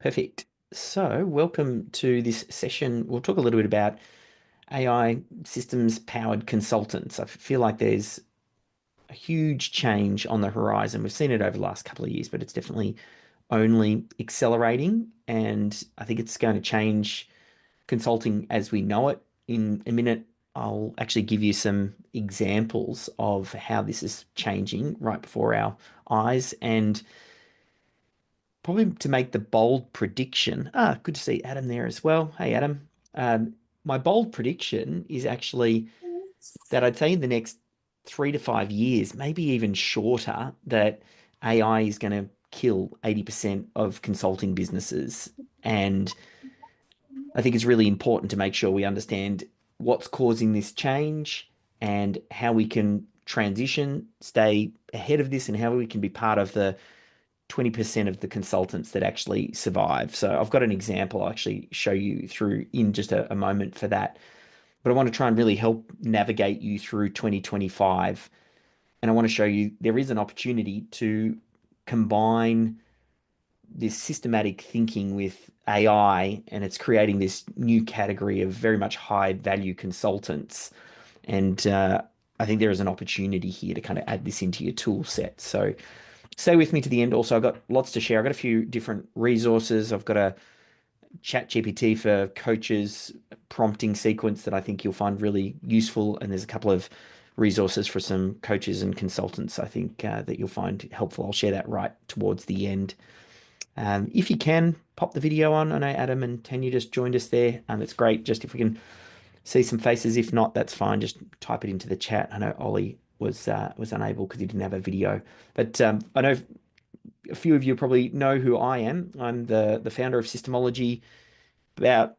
Perfect. So, welcome to this session. We'll talk a little bit about AI systems powered consultants. I feel like there's a huge change on the horizon. We've seen it over the last couple of years, but it's definitely only accelerating. And I think it's going to change consulting as we know it. In a minute, I'll actually give you some examples of how this is changing right before our eyes. And probably to make the bold prediction. Good to see Adam there as well. Hey, Adam. My bold prediction is actually that I'd say in the next 3 to 5 years, maybe even shorter, that AI is going to kill 80% of consulting businesses. And I think it's really important to make sure we understand what's causing this change and how we can transition, stay ahead of this, and how we can be part of the 20% of the consultants that actually survive. So I've got an example I'll actually show you through in just a moment for that. But I want to try and really help navigate you through 2025. And I want to show you there is an opportunity to combine this systematic thinking with AI, and it's creating this new category of very much high value consultants. And I think there is an opportunity here to kind of add this into your tool set. So stay with me to the end. Also, I've got lots to share. I've got a few different resources. I've got a chat GPT for coaches prompting sequence that I think you'll find really useful. And there's a couple of resources for some coaches and consultants I think that you'll find helpful. I'll share that right towards the end. If you can, pop the video on. I know Adam and Tanya just joined us there. It's great just if we can see some faces. If not, that's fine. Just type it into the chat. I know Ollie was unable because he didn't have a video. But I know a few of you probably know who I am. I'm the founder of Systemology. About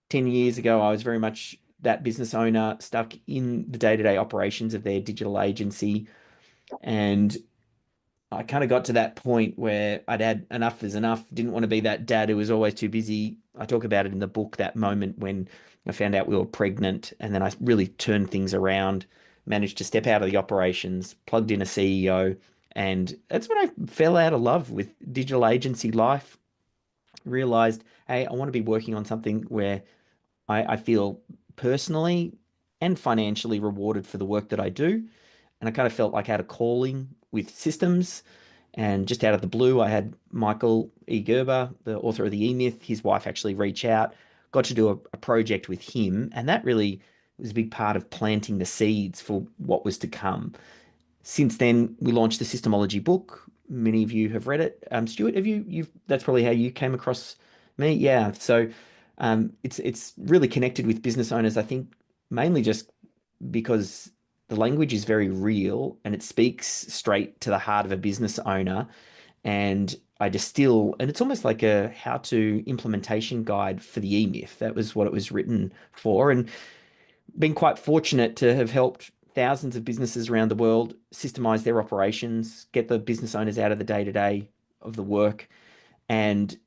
10 years ago, I was very much that business owner stuck in the day-to-day operations of their digital agency. And I kind of got to that point where I'd had enough is enough. Didn't want to be that dad who was always too busy. I talk about it in the book, that moment when I found out we were pregnant, and then I really turned things around, managed to step out of the operations, plugged in a CEO, and that's when I fell out of love with digital agency life. Realized, hey, I want to be working on something where I feel personally and financially rewarded for the work that I do. And I kind of felt like I had a calling with systems. And just out of the blue, I had Michael E. Gerber, the author of the E-Myth, his wife actually reach out, got to do a project with him. And that really was a big part of planting the seeds for what was to come. Since then, we launched the Systemology book. Many of you have read it. Stuart, have you? You've that's probably how you came across me. Yeah. So it's really connected with business owners. I think mainly just because the language is very real and it speaks straight to the heart of a business owner. And I distill, and it's almost like a how-to implementation guide for the E-Myth. That was what it was written for. And been quite fortunate to have helped thousands of businesses around the world systemize their operations, get the business owners out of the day-to-day of the work. And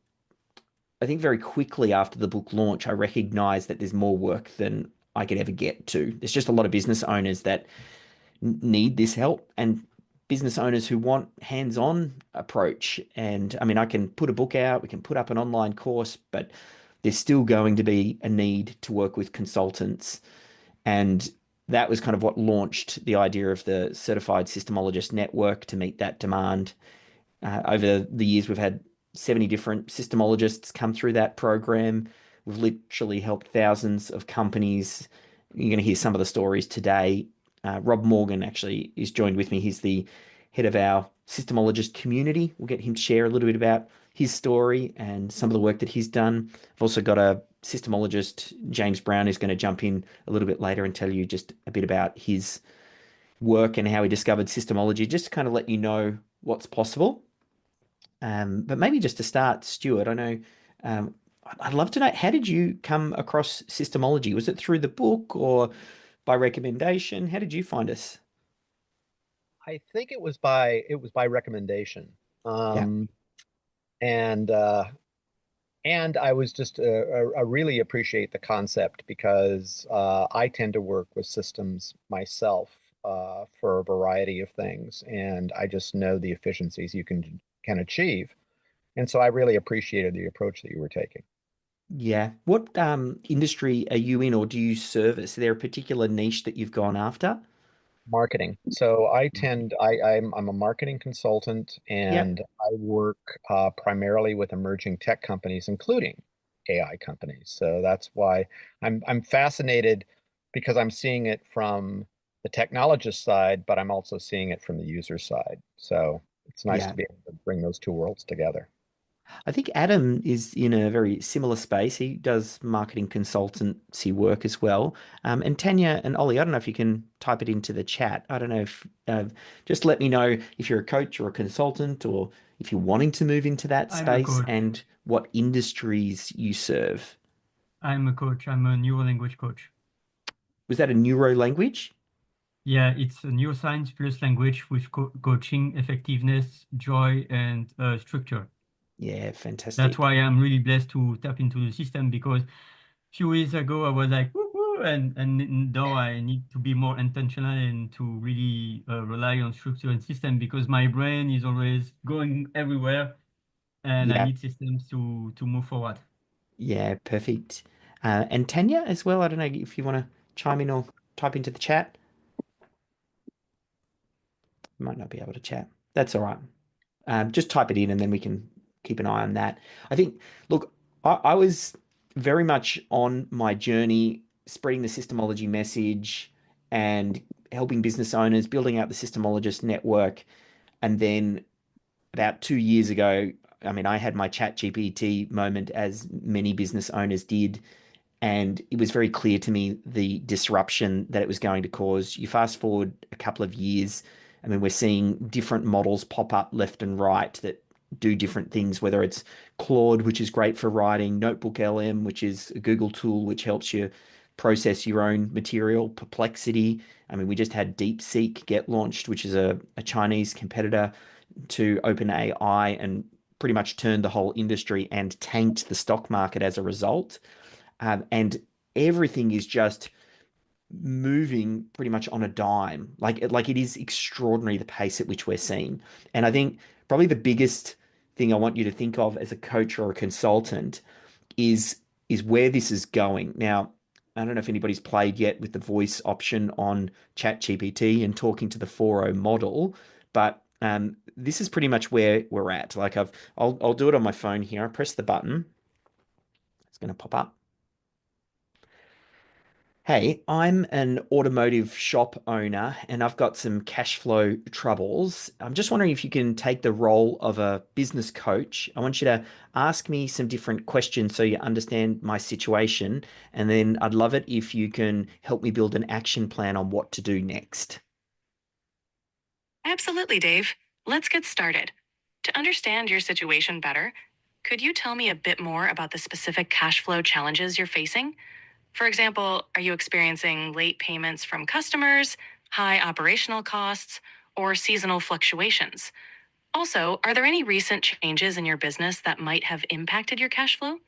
I think very quickly after the book launch, I recognized that there's more work than I could ever get to. There's just a lot of business owners that need this help and business owners who want hands-on approach. And I mean, I can put a book out, we can put up an online course, but there's still going to be a need to work with consultants. And that was kind of what launched the idea of the Certified Systemologist Network to meet that demand. Over the years, we've had 70 different systemologists come through that program. We've literally helped thousands of companies. You're going to hear some of the stories today. Rob Morgan actually is joined with me. He's the head of our systemologist community. We'll get him to share a little bit about his story and some of the work that he's done. I've also got a systemologist, James Brown, who's going to jump in a little bit later and tell you just a bit about his work and how he discovered systemology, just to kind of let you know what's possible. But maybe just to start, Stuart, I know I'd love to know, how did you come across systemology? Was it through the book or by recommendation? How did you find us? I think it was by recommendation. Yeah. Um, and uh, and I was just I really appreciate the concept because I tend to work with systems myself for a variety of things, and I just know the efficiencies you can achieve And so I really appreciated the approach that you were taking. Yeah. What industry are you in or do you service? Is there a particular niche that you've gone after? Marketing. So I'm a marketing consultant Yep. and I work primarily with emerging tech companies, including AI companies. So that's why I'm fascinated because I'm seeing it from the technologist side, but I'm also seeing it from the user side. So it's nice Yeah. to be able to bring those two worlds together. I think Adam is in a very similar space. He does marketing consultancy work as well. And Tanya and Ollie, I don't know if you can type it into the chat. I don't know if just let me know if you're a coach or a consultant or if you're wanting to move into that I'm a space coach. and what industries you serve. I'm a coach. I'm a neuro language coach. Was that a neuro language? Yeah, it's a neuroscience plus language with coaching, effectiveness, joy, and structure. Yeah, That's fantastic. why I'm really blessed to tap into the system because few years ago I was like, woo woo, and now I need to be more intentional and to really rely on structure and system because my brain is always going everywhere and I Yeah, need systems to move forward. yeah, perfect. And Tanya as well. I don't know if you want to chime in or type into the chat. Might not be able to chat. That's all right. Just type it in and then we can keep an eye on that. I think, look, I was very much on my journey spreading the systemology message and helping business owners, building out the systemologist network. And then about 2 years ago, I mean, I had my chat GPT moment as many business owners did. And it was very clear to me the disruption that it was going to cause. You fast forward a couple of years, I mean, we're seeing different models pop up left and right that do different things, whether it's Claude, which is great for writing, Notebook LM, which is a Google tool which helps you process your own material, Perplexity. I mean, we just had DeepSeek get launched, which is a Chinese competitor to OpenAI and pretty much turned the whole industry and tanked the stock market as a result. And everything is just moving pretty much on a dime. Like it is extraordinary the pace at which we're seeing. And I think probably the biggest thing I want you to think of as a coach or a consultant is is where this is going. Now, I don't know if anybody's played yet with the voice option on ChatGPT and talking to the 4.0 model, but this is pretty much where we're at. I'll do it on my phone here. I press the button. It's going to pop up. Hey, I'm an automotive shop owner and I've got some cash flow troubles. I'm just wondering if you can take the role of a business coach. I want you to ask me some different questions so you understand my situation. And then I'd love it if you can help me build an action plan on what to do next. Absolutely, Dave. Let's get started. To understand your situation better, could you tell me a bit more about the specific cash flow challenges you're facing? For example, are you experiencing late payments from customers, high operational costs, or seasonal fluctuations? Also, are there any recent changes in your business that might have impacted your cash flow?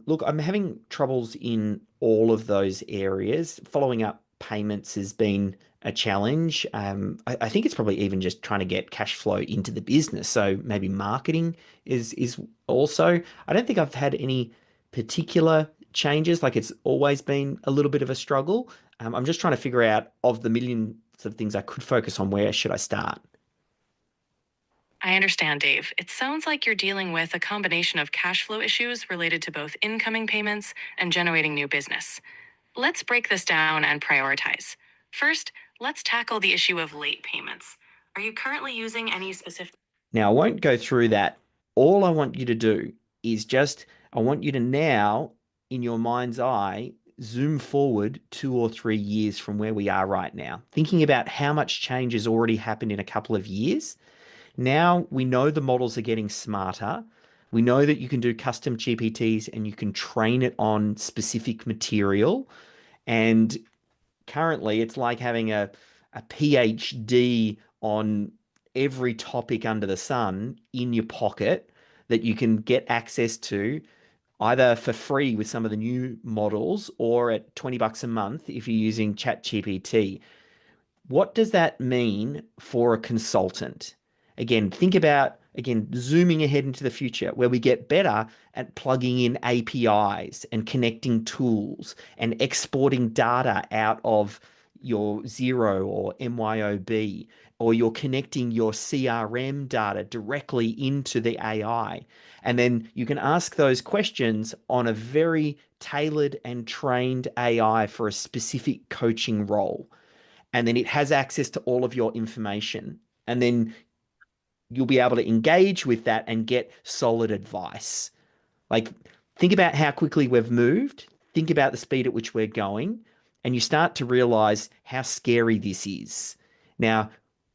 Look, I'm having troubles in all of those areas. Following up payments has been a challenge. I think it's probably even just trying to get cash flow into the business. So maybe marketing is also. I don't think I've had any particular changes. Like it's always been a little bit of a struggle. I'm just trying to figure out of the millions of things I could focus on, where should I start? I understand, Dave. It sounds like you're dealing with a combination of cash flow issues related to both incoming payments and generating new business. Let's break this down and prioritize. First, let's tackle the issue of late payments. Are you currently using any specific? Now, I won't go through that. All I want you to do is just, I want you to now, in your mind's eye, zoom forward 2 or 3 years from where we are right now, thinking about how much change has already happened in a couple of years. Now we know the models are getting smarter. We know that you can do custom GPTs and you can train it on specific material. And currently it's like having a PhD on every topic under the sun in your pocket that you can get access to either for free with some of the new models or at $20 a month if you're using ChatGPT. What does that mean for a consultant? Again, think about again, zooming ahead into the future, where we get better at plugging in APIs and connecting tools and exporting data out of your Xero or MYOB, or you're connecting your CRM data directly into the AI. And then you can ask those questions on a very tailored and trained AI for a specific coaching role. And then it has access to all of your information. And then you'll be able to engage with that and get solid advice. Like, think about how quickly we've moved, think about the speed at which we're going, and you start to realize how scary this is. Now,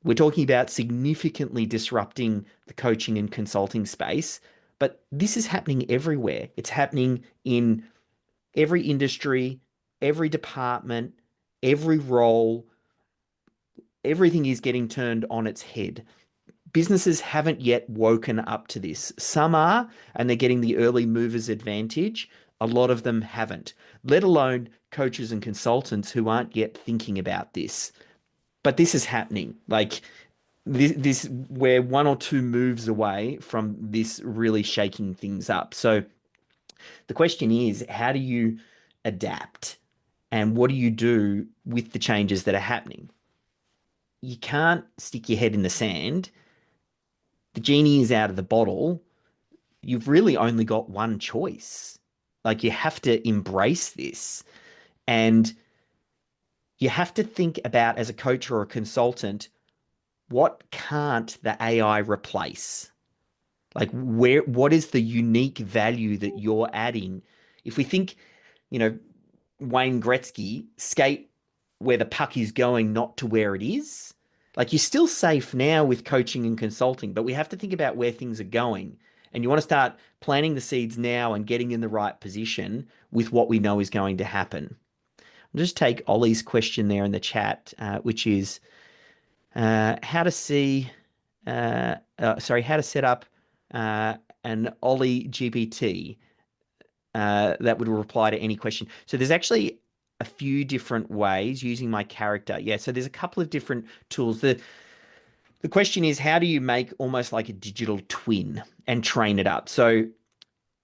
we're talking about significantly disrupting the coaching and consulting space, but this is happening everywhere. It's happening in every industry, every department, every role. Everything is getting turned on its head. Businesses haven't yet woken up to this. Some are, and they're getting the early movers advantage. A lot of them haven't, let alone coaches and consultants who aren't yet thinking about this. But this is happening. Like, this we're one or two moves away from this really shaking things up. So the question is, how do you adapt? And what do you do with the changes that are happening? You can't stick your head in the sand. The genie is out of the bottle. You've really only got one choice. Like, you have to embrace this, and you have to think about, as a coach or a consultant, what can't the AI replace? Like, what is the unique value that you're adding? If we think, you know, Wayne Gretzky, skate where the puck is going, not to where it is. Like, you're still safe now with coaching and consulting, but we have to think about where things are going. And you want to start planting the seeds now and getting in the right position with what we know is going to happen. I'll just take Ollie's question there in the chat, which is how to see, how to set up an Ollie GPT that would reply to any question. So there's actually a few different ways using my character. Yeah, so there's a couple of different tools. The question is, how do you make almost like a digital twin and train it up? So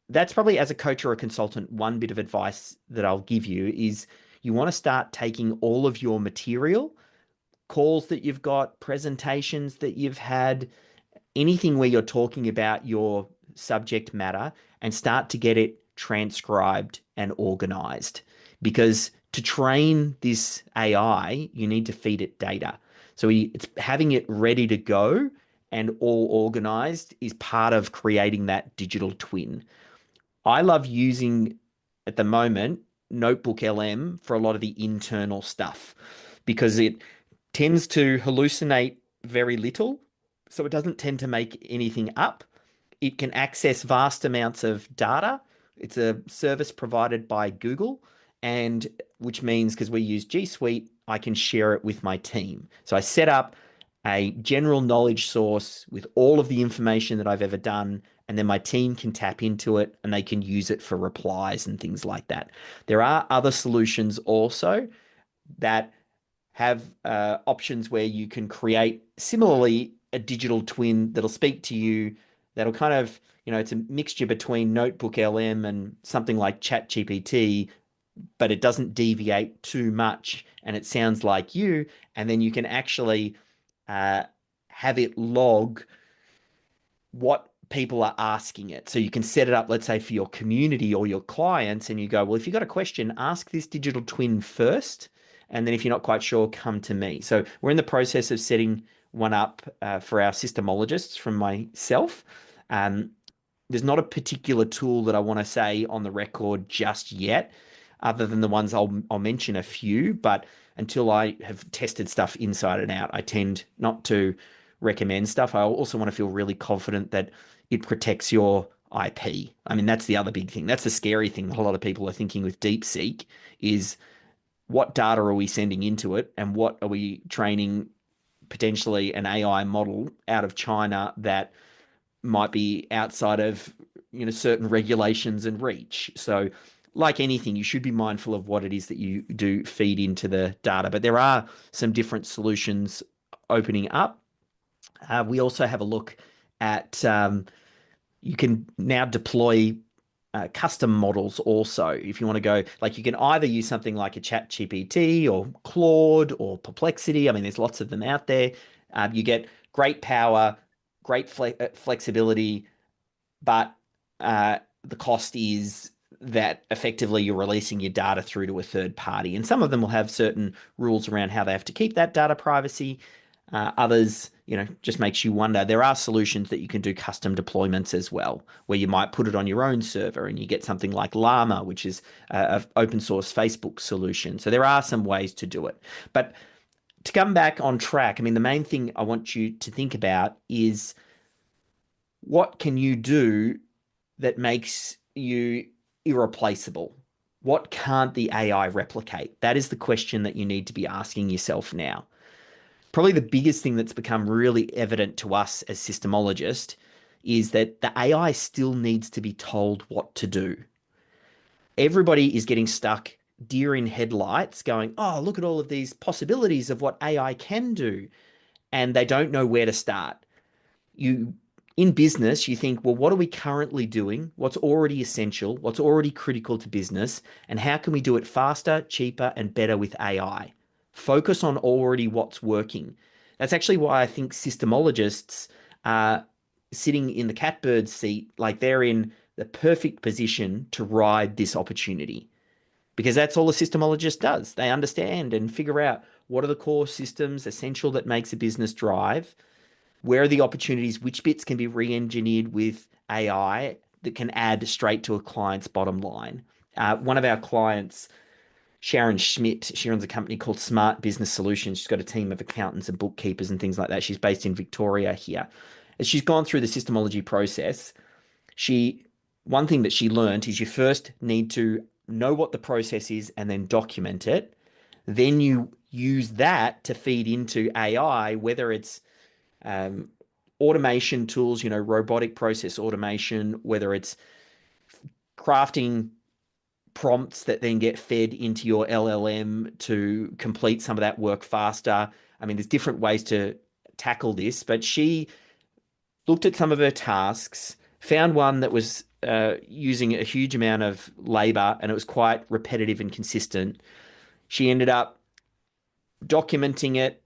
that's probably, as a coach or a consultant, one bit of advice that I'll give you is you want to start taking all of your material, calls that you've got, presentations that you've had, anything where you're talking about your subject matter, and start to get it transcribed and organized. Because to train this AI, you need to feed it data. So it's having it ready to go and all organized is part of creating that digital twin. I love using, at the moment, Notebook LM for a lot of the internal stuff, because it tends to hallucinate very little. So it doesn't tend to make anything up. It can access vast amounts of data. It's a service provided by Google, and which means, because we use G Suite, I can share it with my team. So I set up a general knowledge source with all of the information that I've ever done, and then my team can tap into it and they can use it for replies and things like that. There are other solutions also that have options where you can create, similarly, a digital twin that'll speak to you, that'll kind of, it's a mixture between Notebook LM and something like ChatGPT, but it doesn't deviate too much and it sounds like you. And then you can actually have it log what people are asking it. So you can set it up, let's say, for your community or your clients, and you go, well, if you've got a question, ask this digital twin first. And then if you're not quite sure, come to me. So we're in the process of setting one up for our systemologists from myself. There's not a particular tool that I want to say on the record just yet, other than the ones I'll mention a few. But until I have tested stuff inside and out, I tend not to recommend stuff. I also want to feel really confident that it protects your IP. I mean, that's the other big thing. That's the scary thing that a lot of people are thinking with DeepSeek is, what data are we sending into it, and what are we training potentially an AI model out of China that might be outside of certain regulations and reach. So like anything, you should be mindful of what it is that you do feed into the data. But there are some different solutions opening up. We also have a look at you can now deploy custom models also. If you want to go, like, you can either use something like a Chat GPT or Claude or Perplexity. I mean, there's lots of them out there. You get great power, great flexibility, but the cost is that effectively you're releasing your data through to a third party. And some of them will have certain rules around how they have to keep that data privacy. Others, just makes you wonder. There are solutions that you can do custom deployments as well, where you might put it on your own server and you get something like Llama, which is an open source Facebook solution. So there are some ways to do it. But to come back on track, I mean, the main thing I want you to think about is what can you do that makes you irreplaceable? What can't the AI replicate? That is the question that you need to be asking yourself now. Probably the biggest thing that's become really evident to us as systemologists is that the AI still needs to be told what to do. Everybody is getting stuck deer in headlights going, oh, look at all of these possibilities of what AI can do. And they don't know where to start. In business, you think, well, what are we currently doing? What's already essential? What's already critical to business? And how can we do it faster, cheaper, and better with AI? Focus on already what's working. That's actually why I think systemologists are sitting in the catbird seat, like they're in the perfect position to ride this opportunity. Because that's all a systemologist does. They understand and figure out what are the core systems essential that makes a business drive, where are the opportunities, which bits can be re-engineered with AI that can add straight to a client's bottom line. One of our clients, Sharon Schmidt, she runs a company called Smart Business Solutions. She's got a team of accountants and bookkeepers and things like that. She's based in Victoria here. As she's gone through the systemology process, one thing that she learned is you first need to know what the process is and then document it. Then you use that to feed into AI, whether it's automation tools, robotic process automation, whether it's crafting prompts that then get fed into your LLM to complete some of that work faster. I mean, there's different ways to tackle this, but she looked at some of her tasks, found one that was using a huge amount of labor and it was quite repetitive and consistent. She ended up documenting it,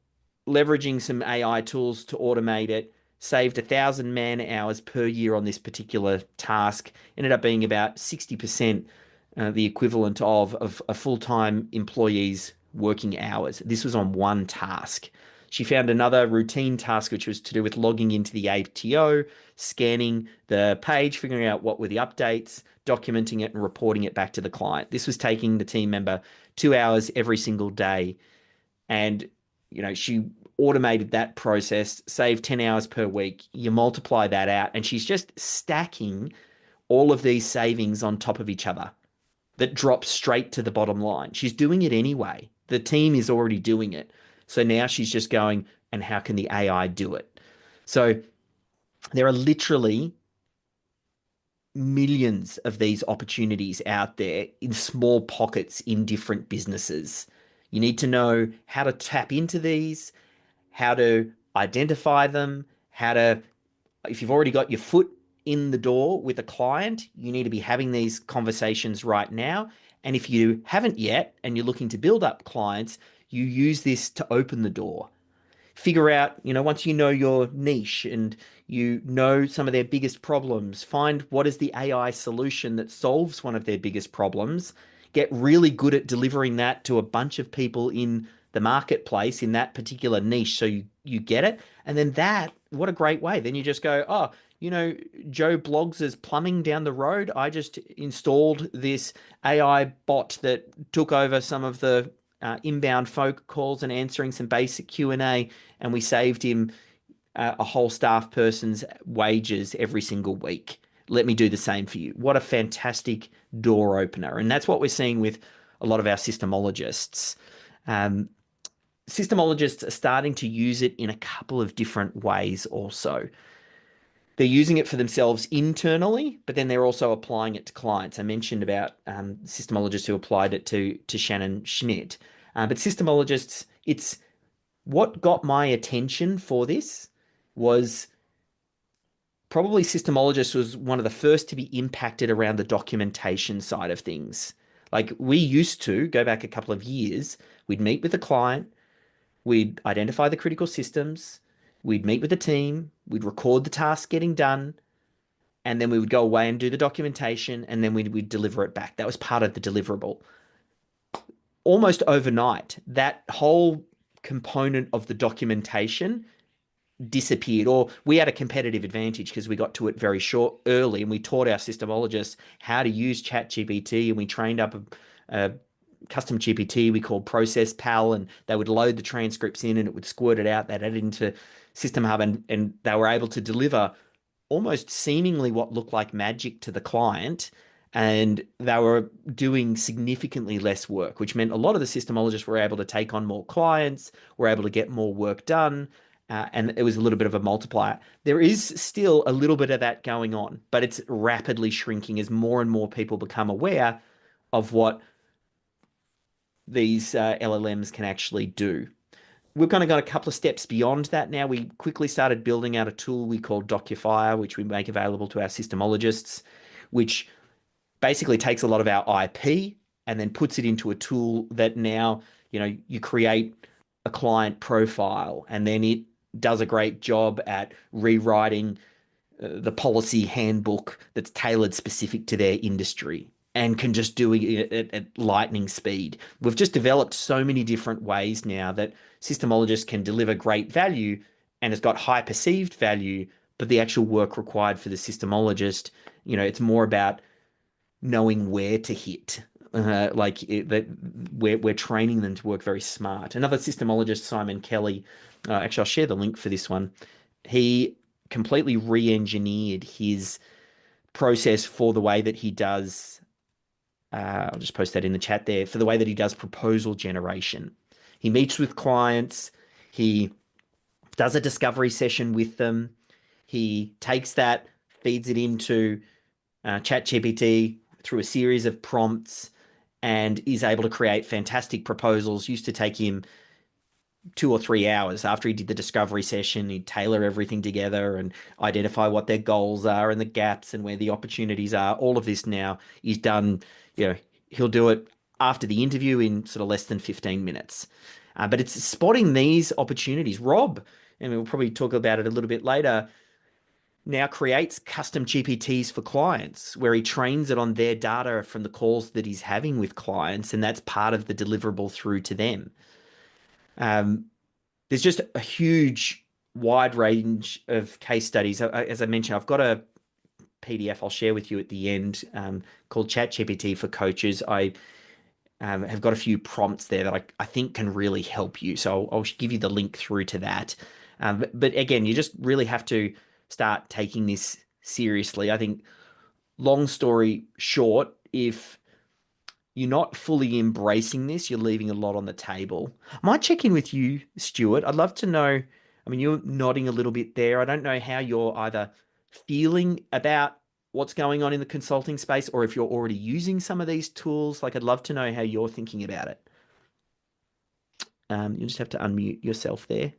leveraging some AI tools to automate it, saved 1,000 man hours per year on this particular task, ended up being about 60% the equivalent of a full-time employee's working hours. This was on one task. She found another routine task, which was to do with logging into the ATO, scanning the page, figuring out what were the updates, documenting it, and reporting it back to the client. This was taking the team member 2 hours every single day. And, she automated that process, saved 10 hours per week. You multiply that out, and she's just stacking all of these savings on top of each other that drops straight to the bottom line. She's doing it anyway. The team is already doing it. So now she's just going, and how can the AI do it? So there are literally millions of these opportunities out there in small pockets in different businesses. You need to know how to tap into these, how to identify them, if you've already got your foot in the door with a client, you need to be having these conversations right now. And if you haven't yet and you're looking to build up clients, you use this to open the door. Figure out, once you know your niche and you know some of their biggest problems, find what is the AI solution that solves one of their biggest problems. Get really good at delivering that to a bunch of people in the marketplace in that particular niche so you get it. And then what a great way. Then you just go, oh, Joe Bloggs' plumbing down the road. I just installed this AI bot that took over some of the inbound folk calls and answering some basic Q&A, and we saved him a whole staff person's wages every single week. Let me do the same for you. What a fantastic door opener. And that's what we're seeing with a lot of our systemologists. Systemologists are starting to use it in a couple of different ways also. They're using it for themselves internally, but then they're also applying it to clients. I mentioned about systemologists who applied it to Shannon Schmidt. But systemologists, it's what got my attention for this was probably Systemologist was one of the first to be impacted around the documentation side of things. Like we used to go back a couple of years, we'd meet with the client, we'd identify the critical systems, we'd meet with the team, we'd record the task getting done, and then we would go away and do the documentation, and then we'd deliver it back. That was part of the deliverable. Almost overnight, that whole component of the documentation disappeared, or we had a competitive advantage because we got to it very early, and we taught our systemologists how to use ChatGPT, and we trained up a custom GPT we called Process Pal, and they would load the transcripts in and it would squirt it out. They'd add it into System Hub, and they were able to deliver almost seemingly what looked like magic to the client. And they were doing significantly less work, which meant a lot of the systemologists were able to take on more clients, were able to get more work done. And it was a little bit of a multiplier. There is still a little bit of that going on, but it's rapidly shrinking as more and more people become aware of what these LLMs can actually do. We've kind of got a couple of steps beyond that now. We quickly started building out a tool we call Docufier, which we make available to our systemologists, which basically takes a lot of our IP and then puts it into a tool that now, you create a client profile, and then it does a great job at rewriting the policy handbook that's tailored specific to their industry and can just do it at lightning speed. We've just developed so many different ways now that systemologists can deliver great value, and it's got high perceived value, but the actual work required for the systemologist, it's more about knowing where to hit. That we're training them to work very smart. Another systemologist, Simon Kelly, actually I'll share the link for this one. He completely re-engineered his process for the way that he does. I'll just post that in the chat there, for the way that he does proposal generation. He meets with clients. He does a discovery session with them. He takes that, feeds it into ChatGPT through a series of prompts, and is able to create fantastic proposals. Used to take him 2 or 3 hours after he did the discovery session. He'd tailor everything together and identify what their goals are and the gaps and where the opportunities are. All of this now is done, he'll do it after the interview in sort of less than 15 minutes. But it's spotting these opportunities. Rob, and we'll probably talk about it a little bit later, now creates custom GPTs for clients where he trains it on their data from the calls that he's having with clients, and that's part of the deliverable through to them. There's just a huge wide range of case studies. As I mentioned, I've got a PDF I'll share with you at the end called ChatGPT for Coaches. I have got a few prompts there that I think can really help you. So I'll give you the link through to that. But again, you just really have to start taking this seriously. I think, long story short, if you're not fully embracing this, you're leaving a lot on the table. I might check in with you, Stuart. I'd love to know. I mean, you're nodding a little bit there. I don't know how you're either feeling about what's going on in the consulting space, or if you're already using some of these tools. Like, I'd love to know how you're thinking about it. You just have to unmute yourself there.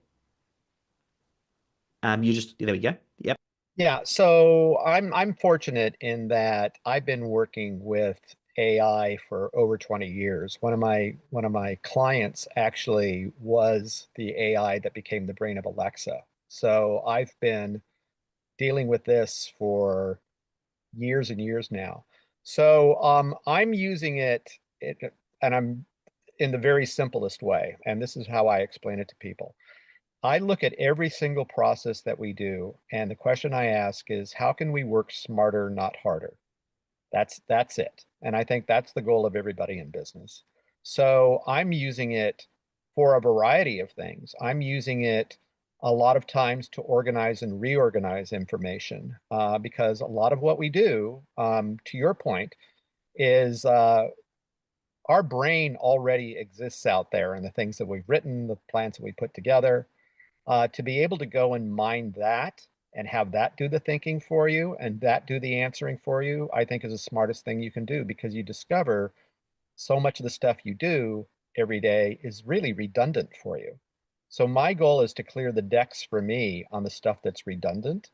There we go. Yep. Yeah, so I'm fortunate in that I've been working with AI for over 20 years. One of my clients actually was the AI that became the brain of Alexa. So I've been dealing with this for years and years now. So I'm using it, and I'm in the very simplest way, and this is how I explain it to people. I look at every single process that we do, and the question I ask is, how can we work smarter, not harder? That's it. And I think that's the goal of everybody in business. So I'm using it for a variety of things. I'm using it a lot of times to organize and reorganize information, because a lot of what we do, to your point, is our brain already exists out there, and the things that we've written, the plans that we put together. To be able to go and mine that and have that do the thinking for you and that do the answering for you, I think is the smartest thing you can do, because you discover so much of the stuff you do every day is really redundant for you. So my goal is to clear the decks for me on the stuff that's redundant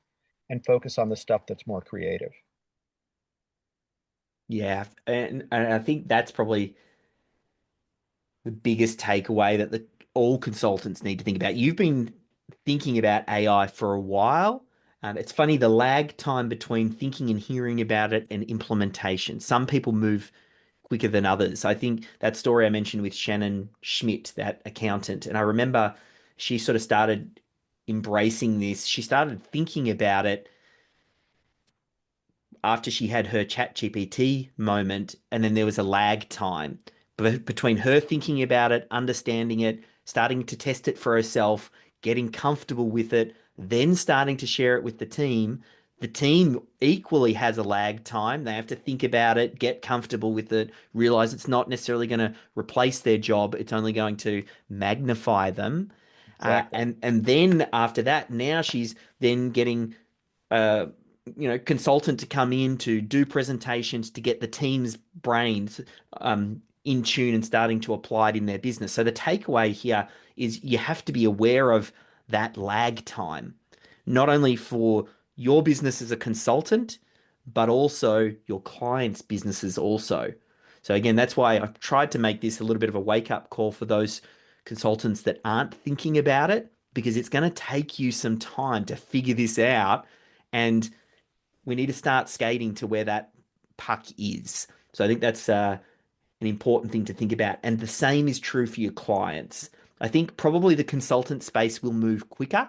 and focus on the stuff that's more creative. Yeah, and I think that's probably the biggest takeaway that all consultants need to think about. You've been thinking about AI for a while. It's funny, the lag time between thinking and hearing about it and implementation. Some people move quicker than others. I think that story I mentioned with Shannon Schmidt, that accountant, and I remember she sort of started embracing this. She started thinking about it after she had her chat GPT moment, and then there was a lag time between her thinking about it, understanding it, starting to test it for herself, getting comfortable with it, then starting to share it with the team. The team equally has a lag time. They have to think about it, get comfortable with it, realize it's not necessarily going to replace their job. It's only going to magnify them. Exactly. And then after that, now she's then getting uh, consultant to come in to do presentations to get the team's brains in tune and starting to apply it in their business. So the takeaway here is you have to be aware of that lag time, not only for your business as a consultant, but also your clients' businesses also. So again, that's why I've tried to make this a little bit of a wake-up call for those consultants that aren't thinking about it, because it's going to take you some time to figure this out, and we need to start skating to where that puck is. So I think that's an important thing to think about. And the same is true for your clients. I think probably the consultant space will move quicker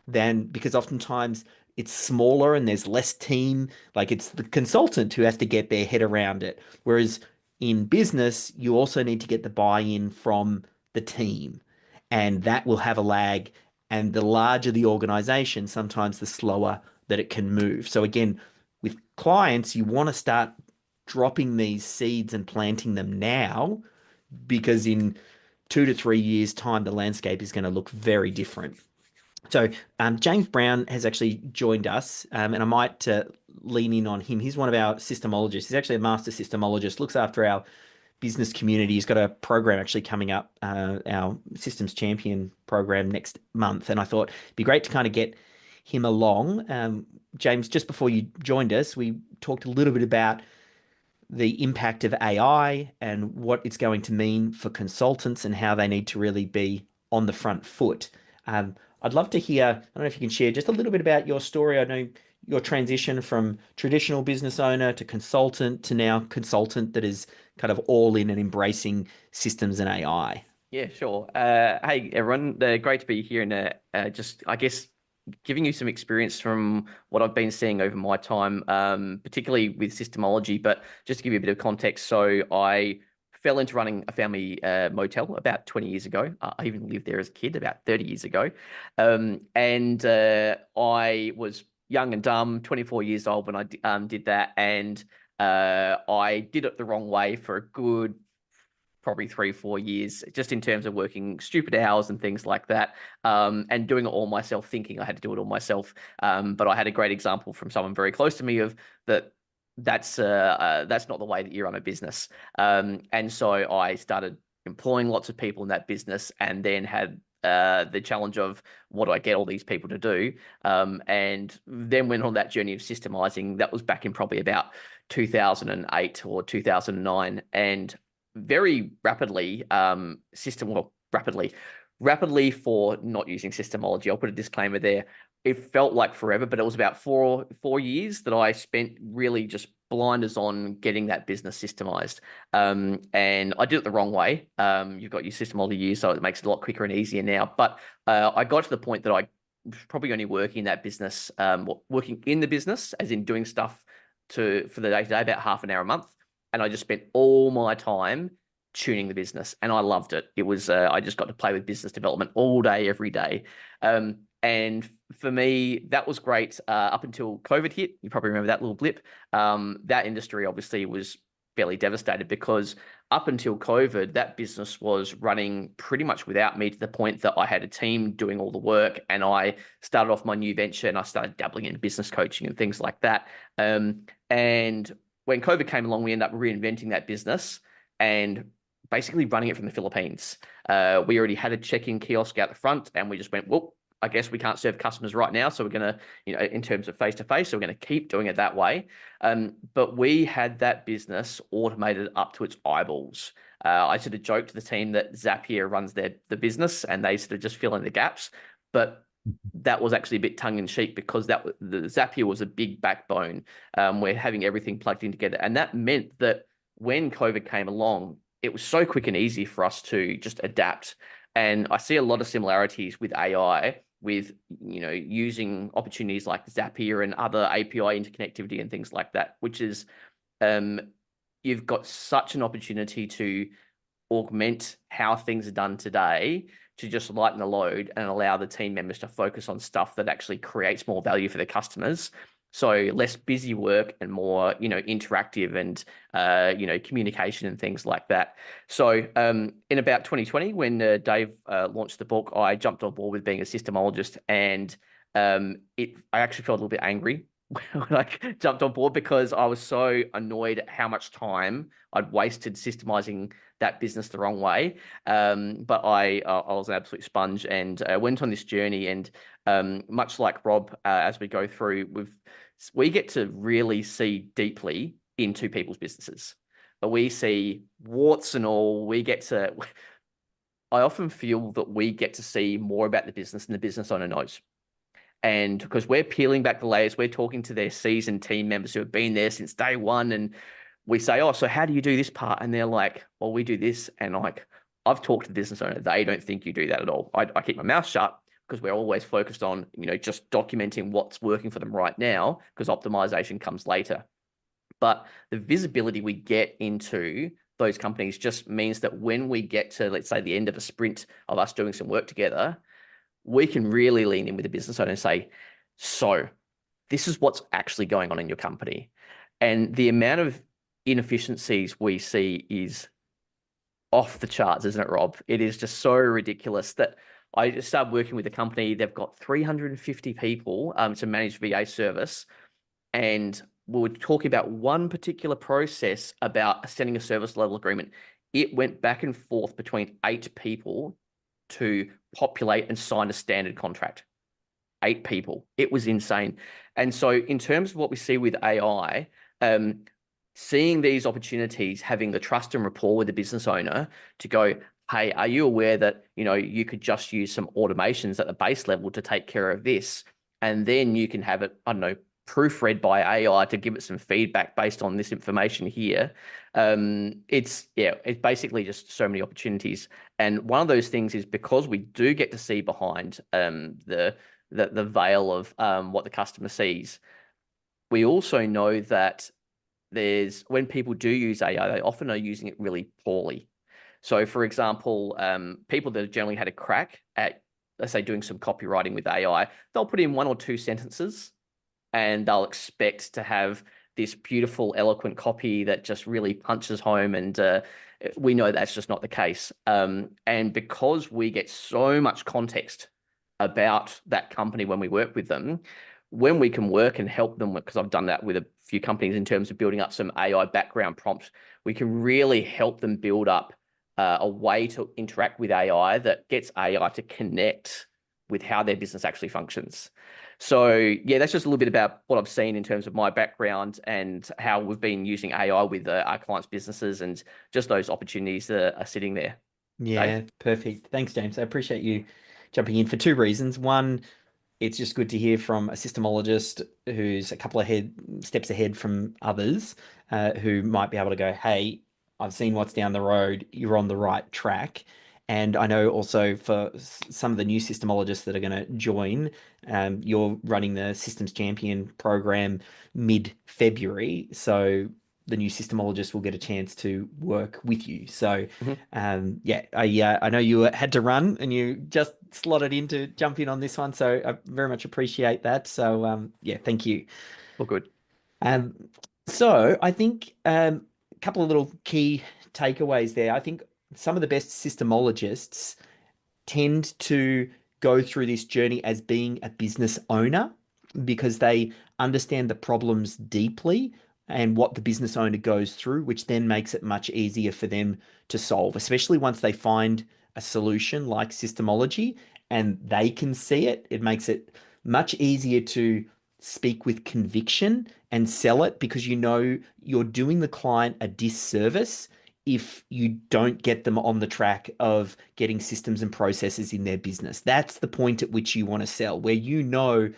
than, because oftentimes it's smaller and there's less team. Like, it's the consultant who has to get their head around it. Whereas in business, you also need to get the buy-in from the team, and that will have a lag. And the larger the organization, sometimes the slower that it can move. So again, with clients, you want to start dropping these seeds and planting them now, because in 2 to 3 years' time, the landscape is going to look very different. So James Brown has actually joined us, and I might lean in on him. He's one of our systemologists. He's actually a master systemologist, looks after our business community. He's got a program actually coming up, our Systems Champion program next month. And I thought it'd be great to kind of get him along. James, just before you joined us, we talked a little bit about the impact of AI and what it's going to mean for consultants and how they need to really be on the front foot. I'd love to hear, I don't know if you can share just a little bit about your story. I know your transition from traditional business owner to consultant to now consultant that is kind of all in and embracing systems and AI. Yeah, sure. Hey, everyone. Great to be here and just, I guess, giving you some experience from what I've been seeing over my time, particularly with systemology. But just to give you a bit of context, so I fell into running a family motel about 20 years ago. I even lived there as a kid about 30 years ago. And I was young and dumb, 24 years old when I did that. And I did it the wrong way for a good probably 3 or 4 years, just in terms of working stupid hours and things like that, and doing it all myself, thinking I had to do it all myself. But I had a great example from someone very close to me of that's not the way that you run a business. And so I started employing lots of people in that business, and then had the challenge of, what do I get all these people to do? And then went on that journey of systemizing. That was back in probably about 2008 or 2009, and very rapidly, rapidly for not using systemology. I'll put a disclaimer there. It felt like forever, but it was about four years that I spent really just blinders on getting that business systemized. And I did it the wrong way. You've got your systemology use, so it makes it a lot quicker and easier now. But I got to the point that I was probably only working in that business, working in the business, as in doing stuff for the day-to-day, about half an hour a month. And I just spent all my time tuning the business, and I loved it. It was I just got to play with business development all day, every day. And for me, that was great up until COVID hit. You probably remember that little blip. That industry obviously was fairly devastated, because up until COVID, that business was running pretty much without me, to the point that I had a team doing all the work, and I started off my new venture and I started dabbling in business coaching and things like that. And when COVID came along, we ended up reinventing that business and basically running it from the Philippines. We already had a check-in kiosk out the front, and we just went, well, I guess we can't serve customers right now, so we're going to, in terms of face to face, so we're going to keep doing it that way. But we had that business automated up to its eyeballs. I sort of joked to the team that Zapier runs the business, and they sort of just fill in the gaps. But that was actually a bit tongue in cheek, because the Zapier was a big backbone. We're having everything plugged in together, and that meant that when COVID came along, it was so quick and easy for us to just adapt. And I see a lot of similarities with AI, with using opportunities like Zapier and other API interconnectivity and things like that, which is you've got such an opportunity to augment how things are done today, to just lighten the load and allow the team members to focus on stuff that actually creates more value for their customers. So less busy work and more, interactive and, communication and things like that. So in about 2020, when Dave launched the book, I jumped on board with being a systemologist, and I actually felt a little bit angry when I jumped on board, because I was so annoyed at how much time I'd wasted systemizing that business the wrong way. But I was an absolute sponge, and went on this journey. And much like Rob, as we go through, we get to really see deeply into people's businesses. We see warts and all. I often feel that we get to see more about the business than the business owner knows. And because we're peeling back the layers, we're talking to their seasoned team members who have been there since day one. And we say, oh, so how do you do this part? And they're like, well, we do this. And I've talked to the business owner. They don't think you do that at all. I keep my mouth shut, because we're always focused on, just documenting what's working for them right now, because optimization comes later. But the visibility we get into those companies just means that when we get to, let's say, the end of a sprint of us doing some work together, we can really lean in with the business owner and say, so this is what's actually going on in your company. And the amount of inefficiencies we see is off the charts, isn't it, Rob? It is just so ridiculous that I just started working with a company. They've got 350 people to manage VA service. And we were talking about one particular process about sending a service level agreement. It went back and forth between 8 people to populate and sign a standard contract. 8 people. It was insane. And so in terms of what we see with AI, seeing these opportunities, having the trust and rapport with the business owner to go, hey, are you aware that, you could just use some automations at the base level to take care of this? And then you can have it, I don't know, proofread by AI to give it some feedback based on this information here. It's basically just so many opportunities. And one of those things is, because we do get to see behind the veil of what the customer sees, we also know that when people do use AI, they often are using it really poorly. So for example, people that have generally had a crack at, let's say, doing some copywriting with AI, they'll put in 1 or 2 sentences, and they'll expect to have this beautiful, eloquent copy that just really punches home. And we know that's just not the case. And because we get so much context about that company when we work with them, when we can work and help them, because I've done that with a few companies in terms of building up some AI background prompts, we can really help them build up a way to interact with AI that gets AI to connect with how their business actually functions. So yeah, that's just a little bit about what I've seen in terms of my background and how we've been using AI with our clients' businesses, and just those opportunities that are sitting there. Yeah, Dave? perfect. Thanks, James. I appreciate you jumping in for 2 reasons. One, it's just good to hear from a systemologist who's a couple of steps ahead from others, who might be able to go, hey, I've seen what's down the road. You're on the right track. And I know also for some of the new systemologists that are going to join, you're running the Systems Champion program mid-February. So the new systemologist will get a chance to work with you. So, I know you had to run and you just slotted in to jump in on this one. So I very much appreciate that. So, thank you. All good. So I think a couple of little key takeaways there. I think some of the best systemologists tend to go through this journey as being a business owner, because they understand the problems deeply and what the business owner goes through, which then makes it much easier for them to solve, especially once they find a solution like systemology and they can see it, it makes it much easier to speak with conviction and sell it, because you know you're doing the client a disservice if you don't get them on the track of getting systems and processes in their business. That's the point at which you want to sell, where you know,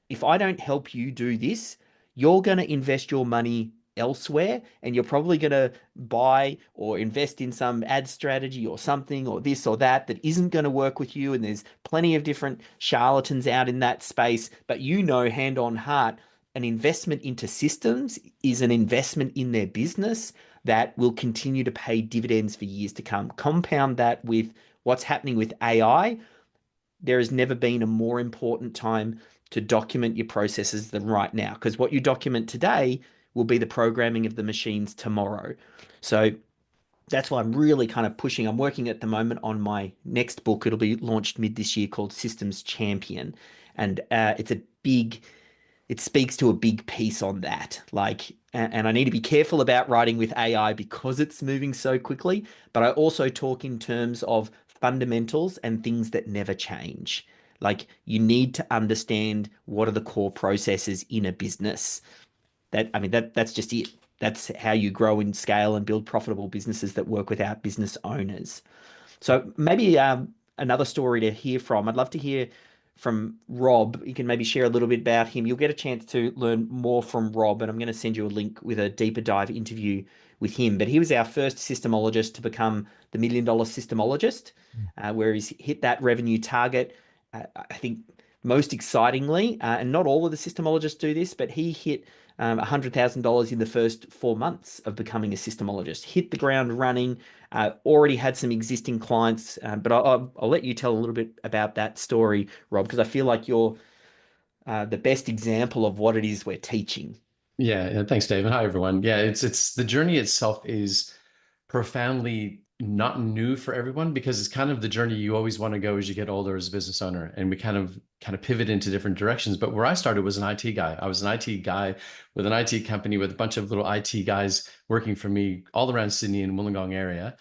if I don't help you do this, you're going to invest your money elsewhere, and you're probably going to buy or invest in some ad strategy or something or this or that that isn't going to work with you. And there's plenty of different charlatans out in that space. But you know, hand on heart, an investment into systems is an investment in their business that will continue to pay dividends for years to come. Compound that with what's happening with AI. There has never been a more important time to document your processes than right now, because what you document today will be the programming of the machines tomorrow. So that's why I'm really kind of pushing. I'm working at the moment on my next book. It'll be launched mid this year, called Systems Champion. And it speaks to a big piece on that. Like, and I need to be careful about writing with AI because it's moving so quickly, but I also talk in terms of fundamentals and things that never change. Like, you need to understand what are the core processes in a business. That's just it. That's how you grow and scale and build profitable businesses that work without business owners. So maybe another story to hear from. I'd love to hear from Rob. You can maybe share a little bit about him. You'll get a chance to learn more from Rob, and I'm going to send you a link with a deeper dive interview with him. But he was our first systemologist to become the $1 million systemologist, where he's hit that revenue target. I think most excitingly, and not all of the systemologists do this, but he hit $100,000 in the first 4 months of becoming a systemologist. Hit the ground running. Already had some existing clients, but I'll let you tell a little bit about that story, Rob, because I feel like you're the best example of what it is we're teaching. Yeah, thanks, Dave. And hi, everyone. Yeah, it's the journey itself is profoundly not new for everyone, because it's kind of the journey you always want to go as you get older as a business owner. And we kind of pivot into different directions. But where I started was an IT guy. I was an IT guy with an IT company with a bunch of little IT guys working for me all around Sydney and Wollongong area,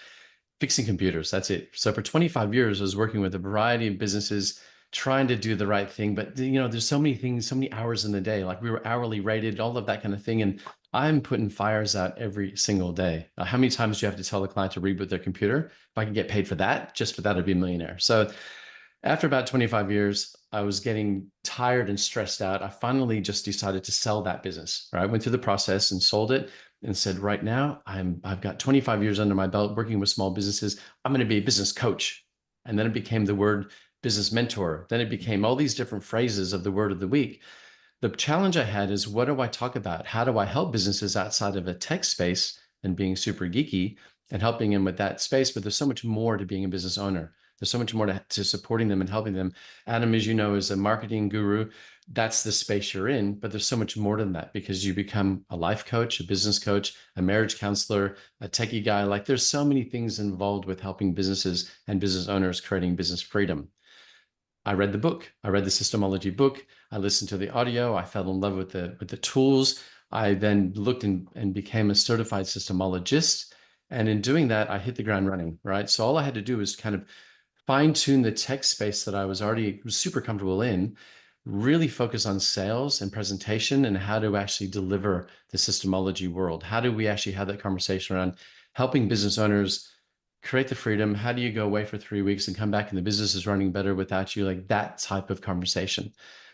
fixing computers. That's it. So for 25 years, I was working with a variety of businesses, trying to do the right thing. But there's so many things, so many hours in the day. Like, we were hourly rated, all of that kind of thing. And I'm putting fires out every single day. How many times do you have to tell the client to reboot their computer? If I could get paid for that, just for that, I'd be a millionaire. So after about 25 years, I was getting tired and stressed out. I finally just decided to sell that business. Right? I went through the process and sold it, and said, right now, I've got 25 years under my belt working with small businesses. I'm going to be a business coach. And then it became the word business mentor. Then it became all these different phrases of the word of the week. The challenge I had is, what do I talk about? How do I help businesses outside of a tech space and being super geeky and helping them with that space? But there's so much more to being a business owner. There's so much more to supporting them and helping them. Adam, as you know, is a marketing guru. That's the space you're in, but there's so much more than that, because you become a life coach, a business coach, a marriage counselor, a techie guy. Like, there's so many things involved with helping businesses and business owners creating business freedom. I read the book. I read the Systemology book. I listened to the audio. I fell in love with the tools. I then looked and became a certified systemologist. And in doing that, I hit the ground running, right? So all I had to do was kind of fine tune the tech space that I was already super comfortable in, really focus on sales and presentation and how to actually deliver the systemology world. How do we actually have that conversation around helping business owners create the freedom? How do you go away for 3 weeks and come back and the business is running better without you? Like, that type of conversation.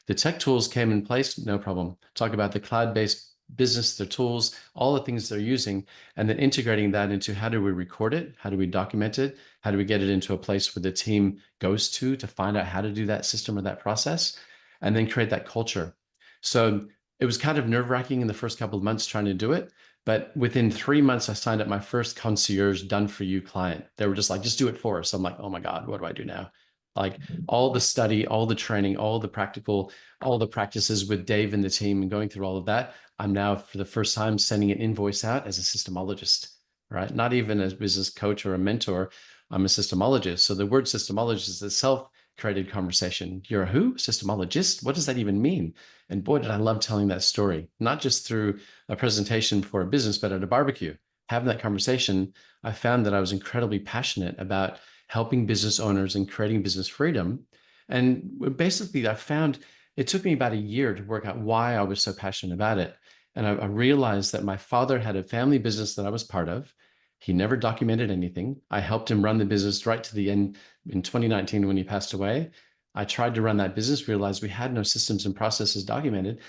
The tech tools came in place, no problem. Talk about the cloud-based business, the tools, all the things they're using, and then integrating that into, how do we record it? How do we document it? How do we get it into a place where the team goes to find out how to do that system or that process, and then create that culture. So it was kind of nerve-wracking in the first couple of months trying to do it. But within 3 months, I signed up my first concierge done for you client. They were just like, just do it for us. I'm like, oh my God, what do I do now? Like, all the study, all the training, all the practical, all the practices with Dave and the team and going through all of that. I'm now, for the first time, sending an invoice out as a systemologist, right? Not even as a business coach or a mentor. I'm a systemologist. So the word systemologist itself created conversation. You're a who? Systemologist? What does that even mean? And boy, did I love telling that story, not just through a presentation for a business, but at a barbecue. Having that conversation, I found that I was incredibly passionate about helping business owners and creating business freedom, And basically, I found it took me about a year to work out why I was so passionate about it. And I realized that my father had a family business that I was part of. He never documented anything. I helped him run the business right to the end in 2019 when he passed away. I tried to run that business, realized we had no systems and processes documented.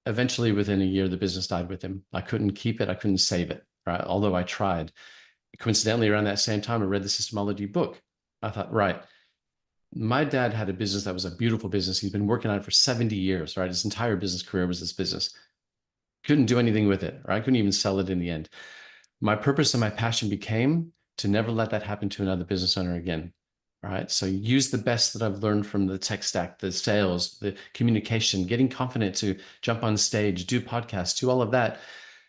Eventually, within a year, the business died with him. I couldn't keep it. I couldn't save it, right? Although I tried. Coincidentally, around that same time, I read the Systemology book. I thought, right, my dad had a business that was a beautiful business. He'd been working on it for 70 years, right? His entire business career was this business. Couldn't do anything with it, right? I couldn't even sell it in the end. My purpose and my passion became to never let that happen to another business owner again. Right. So use the best that I've learned from the tech stack, the sales, the communication, getting confident to jump on stage, do podcasts, do all of that,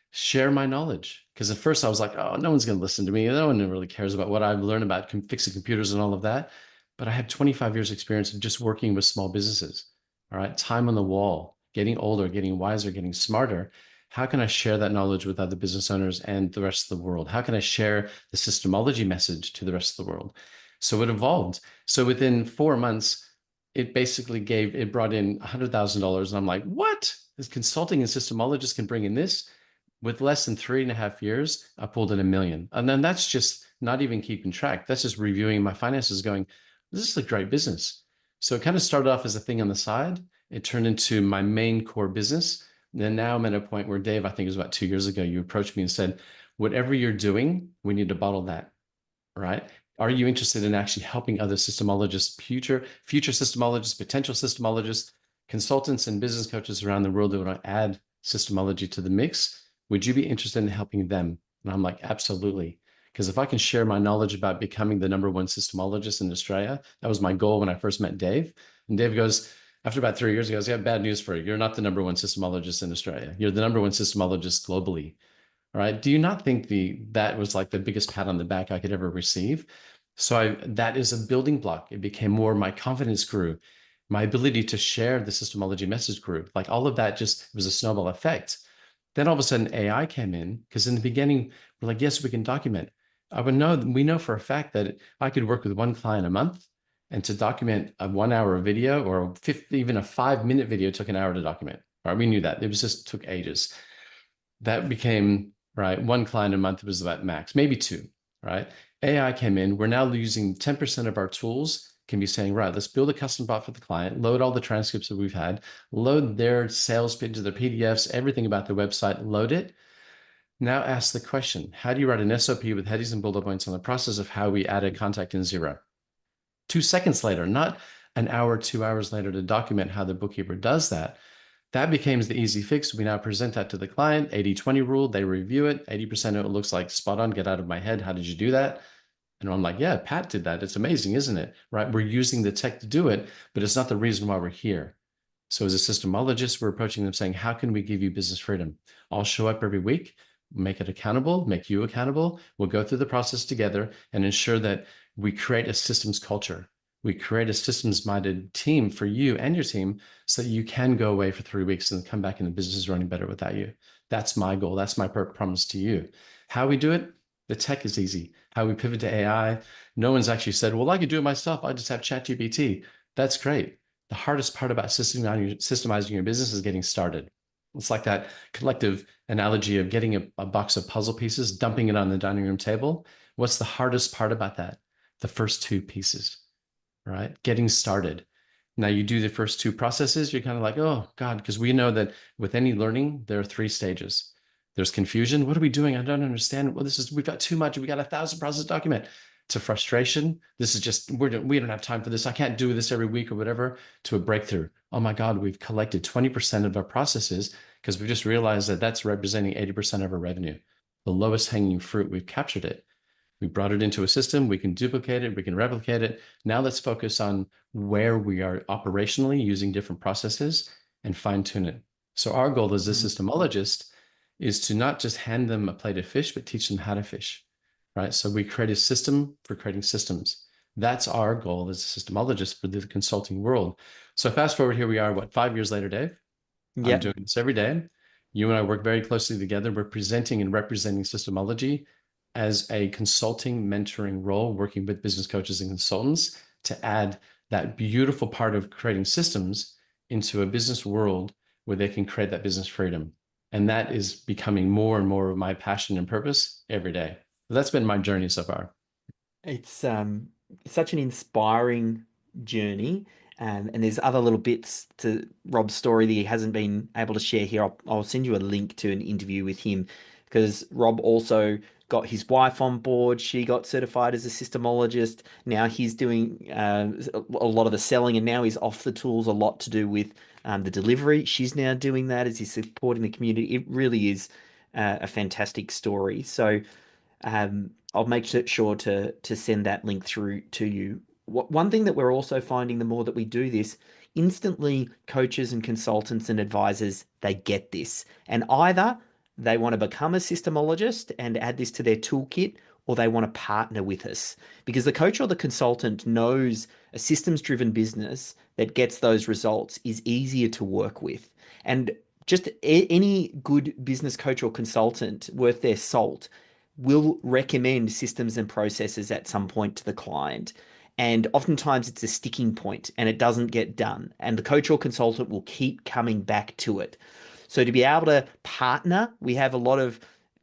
share my knowledge. Because at first I was like, oh, no one's going to listen to me. No one really cares about what I've learned about fixing computers and all of that. But I had 25 years experience of just working with small businesses. All right. Time on the wall, getting older, getting wiser, getting smarter. How can I share that knowledge with other business owners and the rest of the world? How can I share the systemology message to the rest of the world? So it evolved. So within 4 months, it brought in $100,000. And I'm like, what? This consulting and systemologist can bring in this? With less than 3.5 years, I pulled in $1 million. And then that's just not even keeping track. That's just reviewing my finances going, this is a great business. So it kind of started off as a thing on the side. It turned into my main core business. And then now I'm at a point where, Dave, I think it was about 2 years ago, you approached me and said, whatever you're doing, we need to bottle that, right? Are you interested in actually helping other systemologists, future systemologists, potential systemologists, consultants, and business coaches around the world that want to add systemology to the mix? Would you be interested in helping them? And I'm like, absolutely. Because if I can share my knowledge about becoming the #1 systemologist in Australia, that was my goal when I first met Dave. And Dave goes, after about 3 years, he goes, yeah, bad news for you. You're not the #1 systemologist in Australia. You're the #1 systemologist globally. All right. Do you not think that was like the biggest pat on the back I could ever receive? So that is a building block. It became more my confidence grew, my ability to share the systemology message grew. Like all of that just was a snowball effect. Then all of a sudden AI came in because in the beginning we're like, yes, we can document. We know for a fact that I could work with one client a month, and to document a 1 hour video or even a 5-minute video took an hour to document. Right? We knew that. It was just took ages. That became right. One client a month was about max, maybe two, right? AI came in. We're now using 10% of our tools can be saying, right, let's build a custom bot for the client, load all the transcripts that we've had, load their sales pages, their PDFs, everything about the website, load it. Now ask the question, how do you write an SOP with headings and bullet points on the process of how we add a contact in Xero? 2 seconds later, not an hour, 2 hours later to document how the bookkeeper does that. That becomes the easy fix. We now present that to the client, 80-20 rule. They review it. 80% of it looks like spot on, get out of my head. How did you do that? And I'm like, yeah, Pat did that. It's amazing, isn't it? Right? We're using the tech to do it, but it's not the reason why we're here. So as a systemologist, we're approaching them saying, how can we give you business freedom? I'll show up every week, make it accountable, make you accountable. We'll go through the process together and ensure that we create a systems culture. We create a systems-minded team for you and your team so that you can go away for 3 weeks and come back and the business is running better without you. That's my goal. That's my promise to you. How we do it? The tech is easy. How we pivot to AI? No one's actually said, well, I could do it myself. I just have ChatGPT. That's great. The hardest part about systemizing your business is getting started. It's like that collective analogy of getting a box of puzzle pieces, dumping it on the dining room table. What's the hardest part about that? The first 2 pieces. Right? Getting started. Now you do the first 2 processes, you're kind of like, oh God, because we know that with any learning, there are 3 stages. There's confusion. What are we doing? I don't understand. Well, we've got too much. We got 1,000 process document. To frustration. This is just, we don't have time for this. I can't do this every week or whatever. To a breakthrough. Oh my God, we've collected 20% of our processes because we just realized that that's representing 80% of our revenue. The lowest hanging fruit, we've captured it. We brought it into a system. We can duplicate it. We can replicate it. Now let's focus on where we are operationally using different processes and fine tune it. So our goal as a systemologist is to not just hand them a plate of fish, but teach them how to fish, right? So we create a system for creating systems. That's our goal as a systemologist for the consulting world. So fast forward, here we are, 5 years later, Dave? Yeah. I'm doing this every day. You and I work very closely together. We're presenting and representing systemology as a consulting mentoring role, working with business coaches and consultants to add that beautiful part of creating systems into a business world where they can create that business freedom. And that is becoming more and more of my passion and purpose every day. So that's been my journey so far. It's such an inspiring journey, and there's other little bits to Rob's story that he hasn't been able to share here. I'll send you a link to an interview with him because Rob also got his wife on board. She got certified as a systemologist. Now he's doing a lot of the selling, and now he's off the tools a lot to do with the delivery. She's now doing that as he's supporting the community. It really is a fantastic story. So. I'll make sure to send that link through to you. One thing that we're also finding the more that we do this, instantly coaches and consultants and advisors, they get this. And either they want to become a systemologist and add this to their toolkit, or they want to partner with us. Because the coach or the consultant knows a systems-driven business that gets those results is easier to work with. And just any good business coach or consultant worth their salt will recommend systems and processes at some point to the client. And oftentimes it's a sticking point and it doesn't get done. And the coach or consultant will keep coming back to it. So to be able to partner, we have a lot of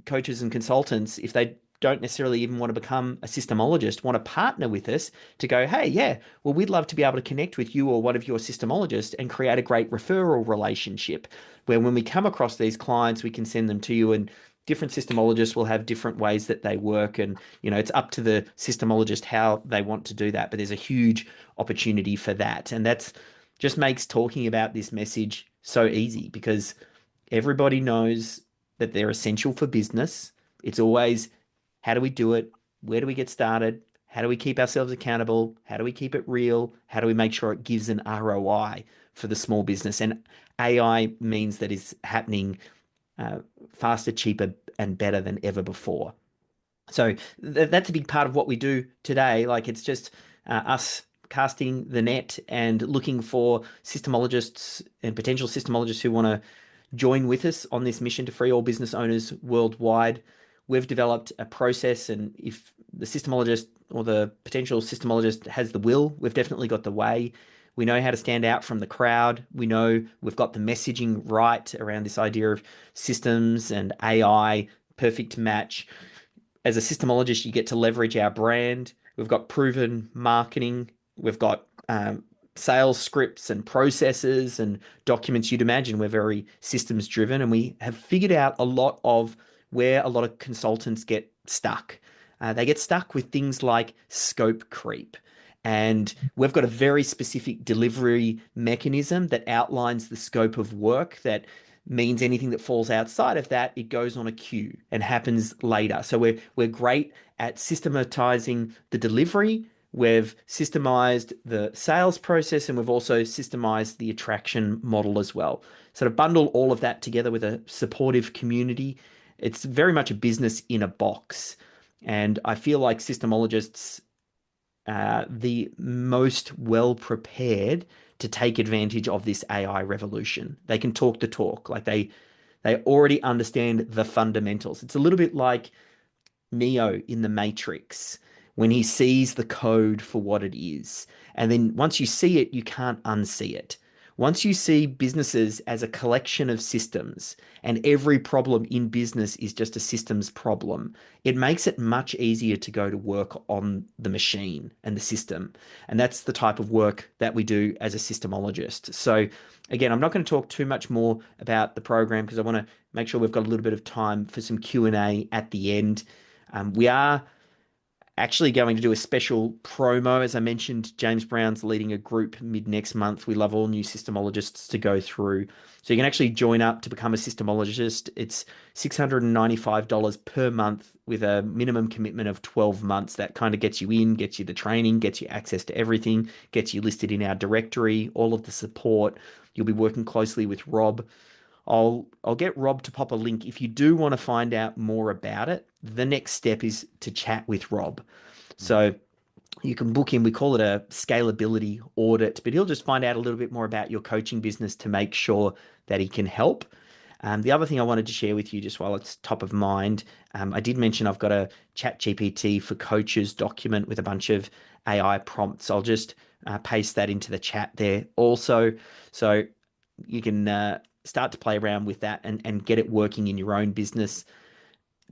coaches and consultants, if they don't necessarily even want to become a systemologist, want to partner with us to go, hey, yeah, well, we'd love to be able to connect with you or one of your systemologists and create a great referral relationship where when we come across these clients, we can send them to you, and different systemologists will have different ways that they work, and it's up to the systemologist how they want to do that, but there's a huge opportunity for that. And that's just makes talking about this message so easy because everybody knows that they're essential for business. It's always, how do we do it? Where do we get started? How do we keep ourselves accountable? How do we keep it real? How do we make sure it gives an ROI for the small business? And AI means that is happening faster, cheaper, and better than ever before. So that's a big part of what we do today. Like it's just us casting the net and looking for systemologists and potential systemologists who want to join with us on this mission to free all business owners worldwide. We've developed a process, and if the systemologist or the potential systemologist has the will, we've definitely got the way. We know how to stand out from the crowd. We know we've got the messaging right around this idea of systems and AI, perfect match. As a systemologist, you get to leverage our brand. We've got proven marketing. We've got sales scripts and processes and documents. You'd imagine we're very systems driven, and we have figured out a lot of where a lot of consultants get stuck. They get stuck with things like scope creep. And we've got a very specific delivery mechanism that outlines the scope of work that means anything that falls outside of that, it goes on a queue and happens later. So we're great at systematizing the delivery. We've systemized the sales process, and we've also systemized the attraction model as well. So to bundle all of that together with a supportive community, it's very much a business in a box. And I feel like systemologists the most well prepared to take advantage of this AI revolution. They can talk the talk, like they already understand the fundamentals. It's a little bit like Neo in the Matrix when he sees the code for what it is. And then once you see it, you can't unsee it. Once you see businesses as a collection of systems and every problem in business is just a systems problem, it makes it much easier to go to work on the machine and the system. And that's the type of work that we do as a systemologist. So again, I'm not going to talk too much more about the program because I want to make sure we've got a little bit of time for some Q&A at the end. We are actually going to do a special promo. As I mentioned, James Brown's leading a group mid next month. We love all new systemologists to go through. So you can actually join up to become a systemologist. It's $695 per month with a minimum commitment of 12 months. That kind of gets you in, gets you the training, gets you access to everything, gets you listed in our directory, all of the support. You'll be working closely with Rob. I'll get Rob to pop a link. If you do want to find out more about it, the next step is to chat with Rob. So you can book him. We call it a scalability audit, but he'll just find out a little bit more about your coaching business to make sure that he can help. The other thing I wanted to share with you, just while it's top of mind, I did mention I've got a ChatGPT for coaches document with a bunch of AI prompts. I'll just paste that into the chat there also. So you can start to play around with that and get it working in your own business.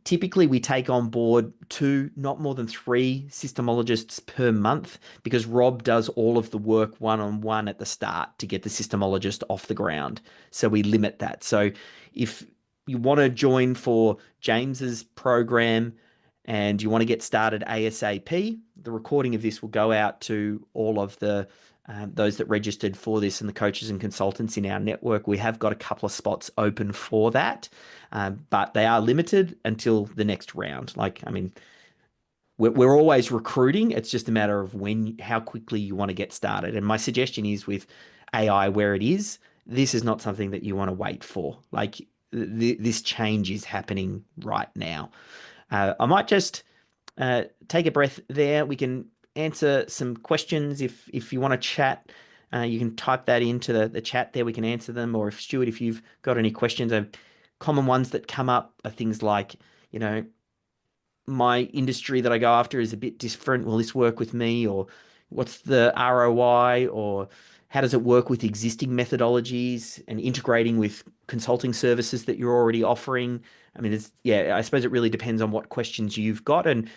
Typically, we take on board 2, not more than 3 systemologists per month because Rob does all of the work one-on-one at the start to get the systemologist off the ground. So we limit that. So if you want to join for James's program and you want to get started ASAP, the recording of this will go out to all of the those that registered for this and the coaches and consultants in our network. We have got a couple of spots open for that, but they are limited until the next round. Like, I mean, we're always recruiting. It's just a matter of how quickly you want to get started. And my suggestion is with AI where it is, this is not something that you want to wait for. Like this change is happening right now. I might just take a breath there. We can answer some questions if you want to chat. You can type that into the chat there. We can answer them. Or if Stuart, if you've got any questions, common ones that come up are things like, my industry that I go after is a bit different. Will this work with me? Or what's the ROI? Or how does it work with existing methodologies and integrating with consulting services that you're already offering? I mean, I suppose it really depends on what questions you've got. And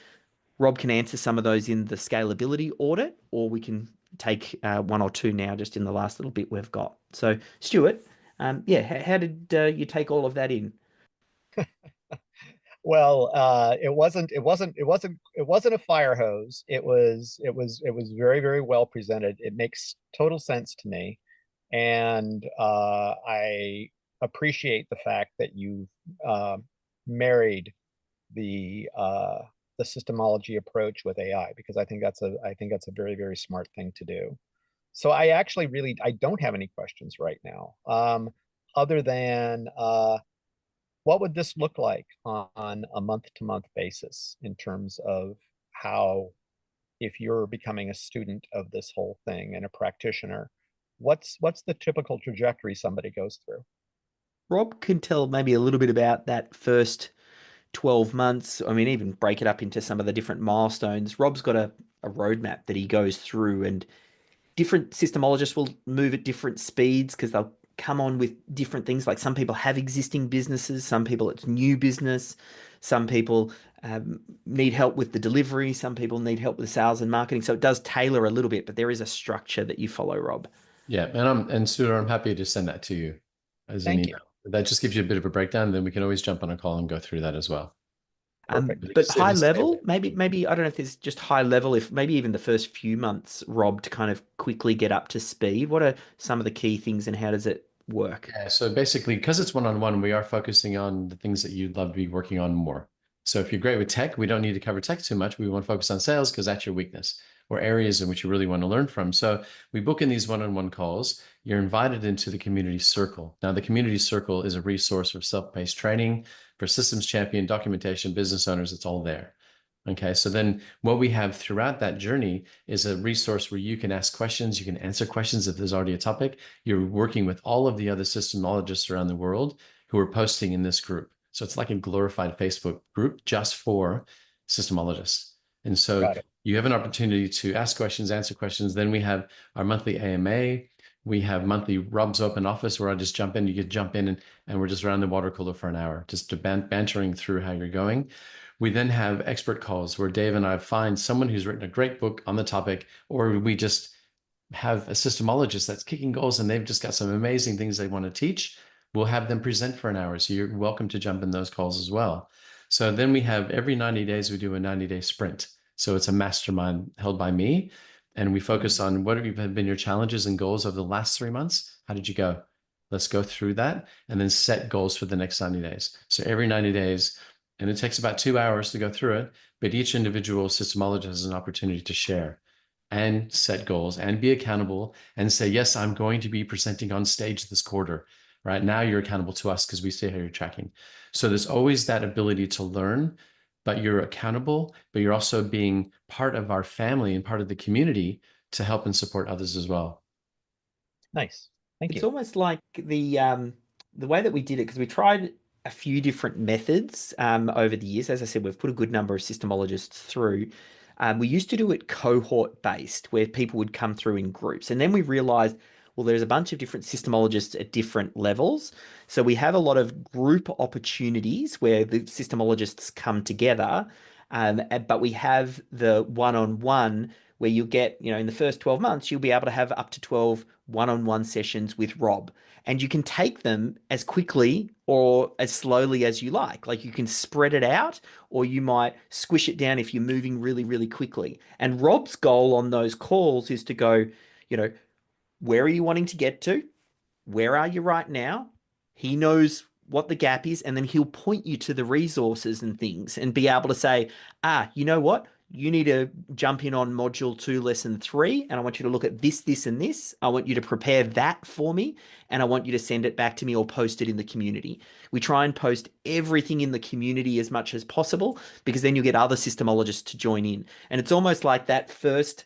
Rob can answer some of those in the scalability audit, or we can take 1 or 2 now just in the last little bit we've got. So, Stuart, how did you take all of that in? Well, it wasn't a fire hose. It was very, very well presented. It makes total sense to me, and I appreciate the fact that you married the systemology approach with AI, because I think that's a very, very smart thing to do. So I don't have any questions right now, other than what would this look like on a month-to-month basis in terms of how, if you're becoming a student of this whole thing and a practitioner, what's the typical trajectory somebody goes through? Rob can tell maybe a little bit about that first 12 months. I mean, even break it up into some of the different milestones. Rob's got a roadmap that he goes through, and different systemologists will move at different speeds because they'll come on with different things. Like some people have existing businesses, some people it's new business, some people need help with the delivery, some people need help with sales and marketing. So it does tailor a little bit, but there is a structure that you follow, Rob. Yeah, and Stuart, I'm happy to send that to you as an Thank email. That just gives you a bit of a breakdown. Then we can always jump on a call and go through that as well. Perfect. But high level, maybe I don't know if there's just high level, if maybe even the first few months, Rob, to kind of quickly get up to speed. What are some of the key things and how does it work? Yeah, so basically, because it's one-on-one, we are focusing on the things that you'd love to be working on more. So if you're great with tech, we don't need to cover tech too much. We want to focus on sales because that's your weakness, or areas in which you really want to learn from. So we book in these one-on-one calls. You're invited into the community circle. Now, the community circle is a resource for self-paced training, for systems champion, documentation, business owners. It's all there. Okay, so then what we have throughout that journey is a resource where you can ask questions, you can answer questions if there's already a topic. You're working with all of the other systemologists around the world who are posting in this group. So it's like a glorified Facebook group just for systemologists. And so you have an opportunity to ask questions, answer questions. Then we have our monthly AMA. We have monthly Rob's Open Office where I just jump in. You get jump in and we're just around the water cooler for an hour, just bantering through how you're going. We then have expert calls where Dave and I find someone who's written a great book on the topic, or we just have a systemologist that's kicking goals and they've just got some amazing things they want to teach. We'll have them present for an hour. So you're welcome to jump in those calls as well. So then we have every 90 days, we do a 90-day sprint. So it's a mastermind held by me. And we focus on what have been your challenges and goals over the last 3 months? How did you go? Let's go through that and then set goals for the next 90 days. So every 90 days, and it takes about 2 hours to go through it, but each individual systemologist has an opportunity to share and set goals and be accountable and say, yes, I'm going to be presenting on stage this quarter. Right now, you're accountable to us because we see how you're tracking. So there's always that ability to learn, but you're accountable, but you're also being part of our family and part of the community to help and support others as well. Nice. Thank you. It's almost like the way that we did it, because we tried a few different methods over the years. As I said, we've put a good number of systemologists through. We used to do it cohort based, where people would come through in groups. And then we realized, well, there's a bunch of different systemologists at different levels. So we have a lot of group opportunities where the systemologists come together. But we have the one-on-one where you get, in the first 12 months, you'll be able to have up to 12 one-on-one sessions with Rob. And you can take them as quickly or as slowly as you like. Like you can spread it out, or you might squish it down if you're moving really, really quickly. And Rob's goal on those calls is to go, where are you wanting to get to? Where are you right now? He knows what the gap is, and then he'll point you to the resources and things and be able to say, you know what? You need to jump in on module 2, lesson 3, and I want you to look at this, this, and this. I want you to prepare that for me, and I want you to send it back to me or post it in the community. We try and post everything in the community as much as possible, because then you get other systemologists to join in. And it's almost like that first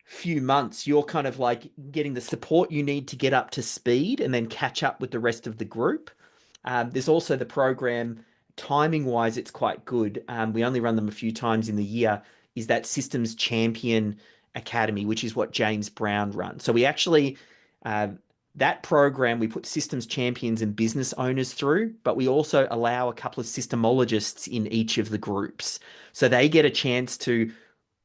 few months, you're kind of like getting the support you need to get up to speed and then catch up with the rest of the group. There's also the program, timing wise, it's quite good. We only run them a few times in the year, is that Systems Champion Academy, which is what James Brown runs. So we actually, that program, we put systems champions and business owners through, but we also allow a couple of systemologists in each of the groups. So they get a chance to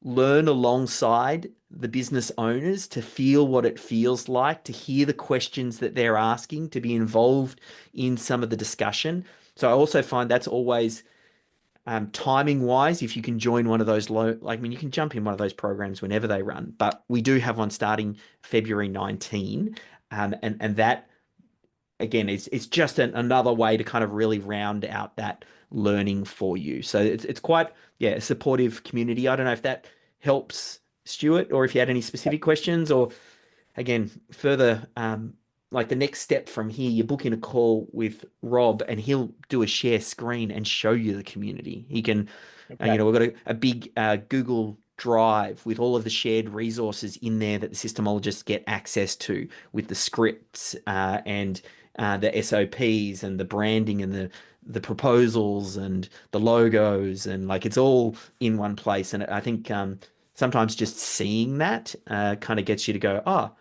learn alongside the business owners, to feel what it feels like, to hear the questions that they're asking, to be involved in some of the discussion. So I also find that's always timing wise, if you can join one of those you can jump in one of those programs whenever they run, but we do have one starting February 19. And that, again, it's just another way to kind of really round out that learning for you. So it's quite, a supportive community. I don't know if that helps, Stuart, or if you had any specific questions, or again, further, like the next step from here, you book in a call with Rob and he'll do a share screen and show you the community. He can, we've got a big Google Drive with all of the shared resources in there that the systemologists get access to, with the scripts and the SOPs and the branding and the proposals and the logos, and like it's all in one place. And I think sometimes just seeing that kind of gets you to go,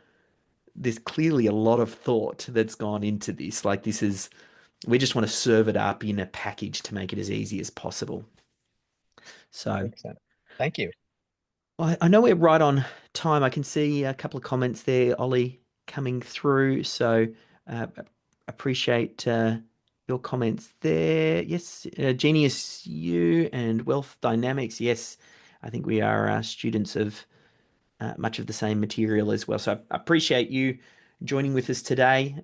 there's clearly a lot of thought that's gone into this. Like we just want to serve it up in a package to make it as easy as possible. So makes sense. Thank you. I know we're right on time. I can see a couple of comments there, Ollie, coming through. So appreciate your comments there. Yes, Genius U and Wealth Dynamics. Yes, I think we are students of much of the same material as well. So I appreciate you joining with us today.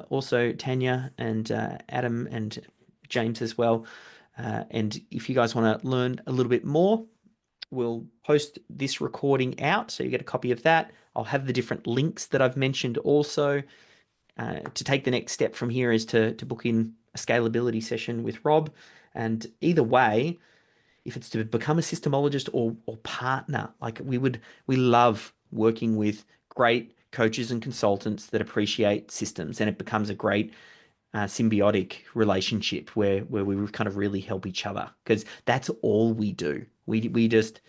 Also, Tanya and Adam and James as well. And if you guys want to learn a little bit more, we'll post this recording out, so you get a copy of that. I'll have the different links that I've mentioned also. To take the next step from here is to book in a scalability session with Rob. And either way, if it's to become a systemologist or partner, like we love working with great coaches and consultants that appreciate systems, and it becomes a great symbiotic relationship where we kind of really help each other, because that's all we do. We just,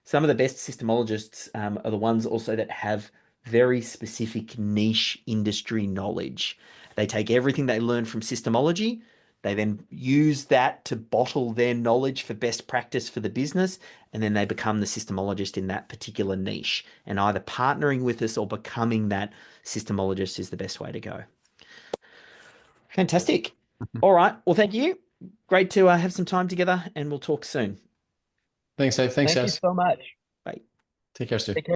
some of the best systemologists are the ones also that have very specific niche industry knowledge. They take everything they learn from systemology, they then use that to bottle their knowledge for best practice for the business, and then they become the systemologist in that particular niche. And either partnering with us or becoming that systemologist is the best way to go. Fantastic. All right. Well, thank you. Great to have some time together, and we'll talk soon. Thanks, Dave. Thanks, Thank you guys. so much. Bye. Take care, Stu. Take care.